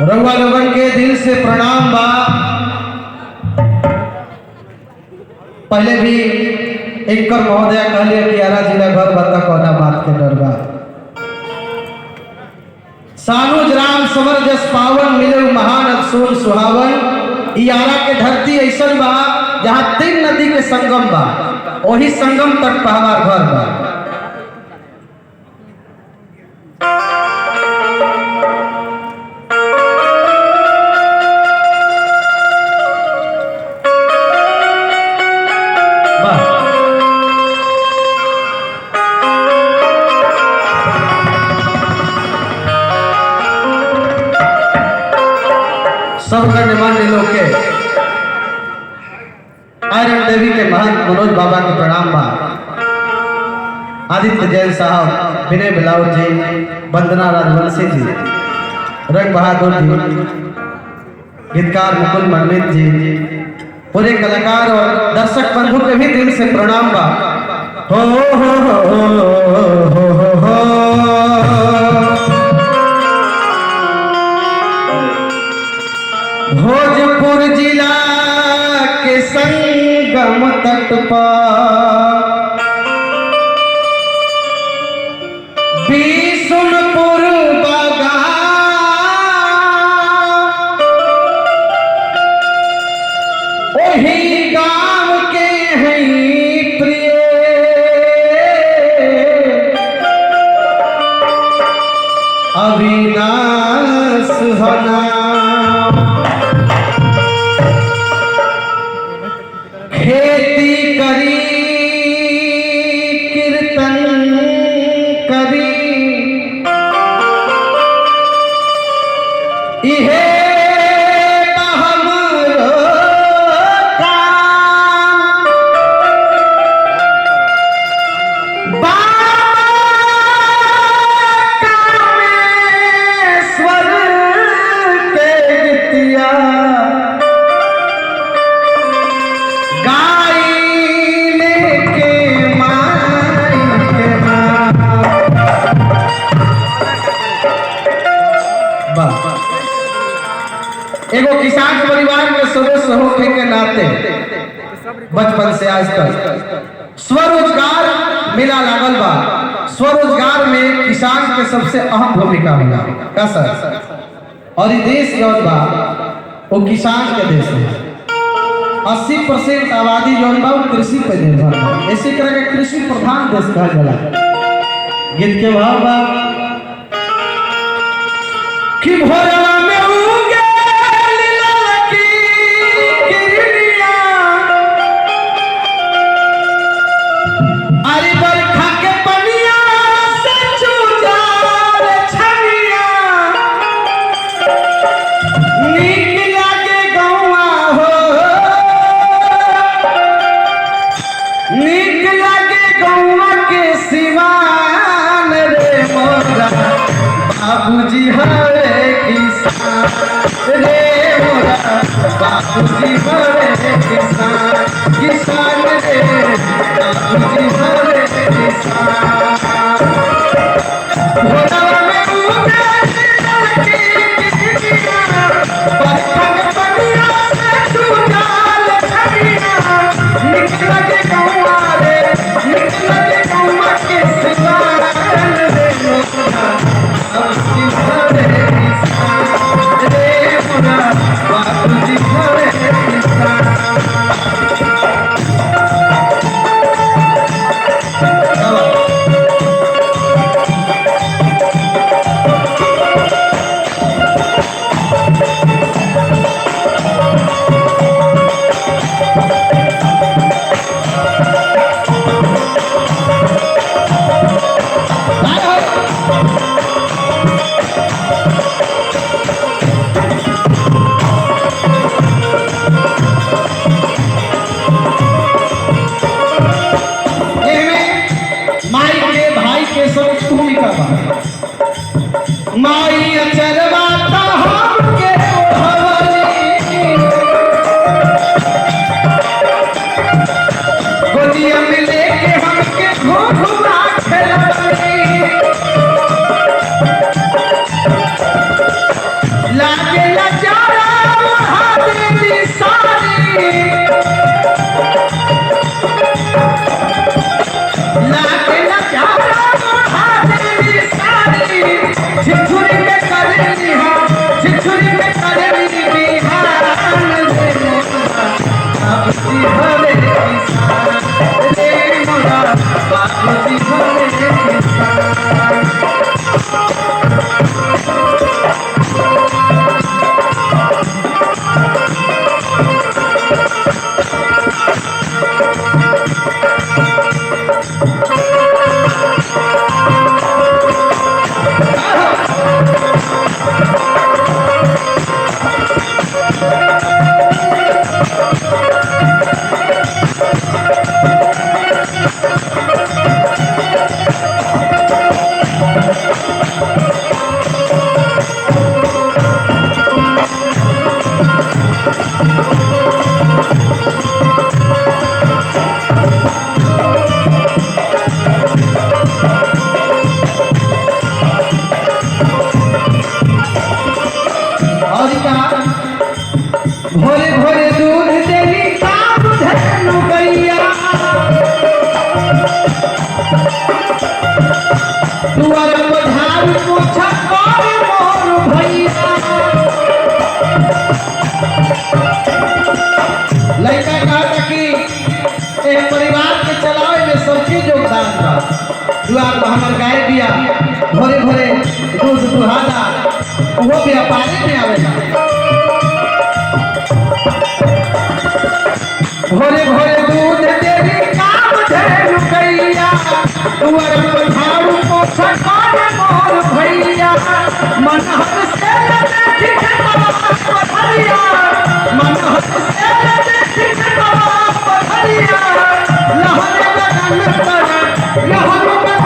रउआ लोगन के दिल से प्रणाम बा। पहले भी एक महोदय कहले कि आरा जिला घर बता कौना बात के डर बा। सानुज राम समर जस पावन मिले महान अफसोन सुहावन। यारा के धरती ऐसा बा जहाँ 3 नदी के संगम बा, वही संगम तक हमार घर बा। सब गण्यमान्य लोग के आयरन देवी के महंत मनोज बाबा के प्रणाम बा। आदित्य जैन साहब, विनय बिलाउर जी, वंदना राजवंशी जी, रंग बहादुर जी, गीतकार मुकुल मनमित जी, पूरे कलाकार और दर्शक बंधु के भी दिल से प्रणाम बा। हो हो हो हो हो हो भोजपुर जिला के संगम तट पर बिशुनपुर बागा वही गांव के हैं प्रिय अविनाश होना। खेती करी कीर्तन करी इहे हमरो काम। बाबा कामेश्वर के गीतिया एगो किसान परिवार के सदस्य होने के नाते बचपन से आज तक स्वरोजगार मेला लागल बा। स्वरोजगार में किसान के सबसे अहम भूमिका मिला का सर। और ये देश जौन बा वो किसान के देश है। 80% आबादी जौन बा वो कृषि पे निर्भर है। इसी तरह के कृषि प्रधान देश कहा जाला। गीत के भाव बा कि भोरवा में बाबूजी हरे किसान रे मोरा बाबूजी हरे किसान किसान रे बाबूजी हरे किसान। भोरवा में उगे लड़की किनिया बरखा में पनिया से छूटाल छनिया निकल के गौवा रे निकल के गौवा के सिवान रे मोरा बाबूजी हरे किसान रे मोरा बाबूजी हरे किसान। में करनी हो छिछुरी में करनी बिहान रे मोरा बाबूजी हरे किसान रे मोरा बाबूजी हरे किसान। भोरे भोरे दूध देली काब धनु गैया दुआर पर झाड़ू पोछा करे मोर भैया। लड़का कहता कि एक परिवार के चलावे में सबके योगदान बा। दुआर पर हमर गाय बिया भोरे भोरे दूध दुहादा वो व्यापारी में आवेला। भोरे भोरे दूध देवी काम धनु गैया दुआर पर झाड़ू पोछा करे मोर भैया। मन हर से देखी के बाप पथरिया मन हर से देखी के बाप पथरिया लहरे लगन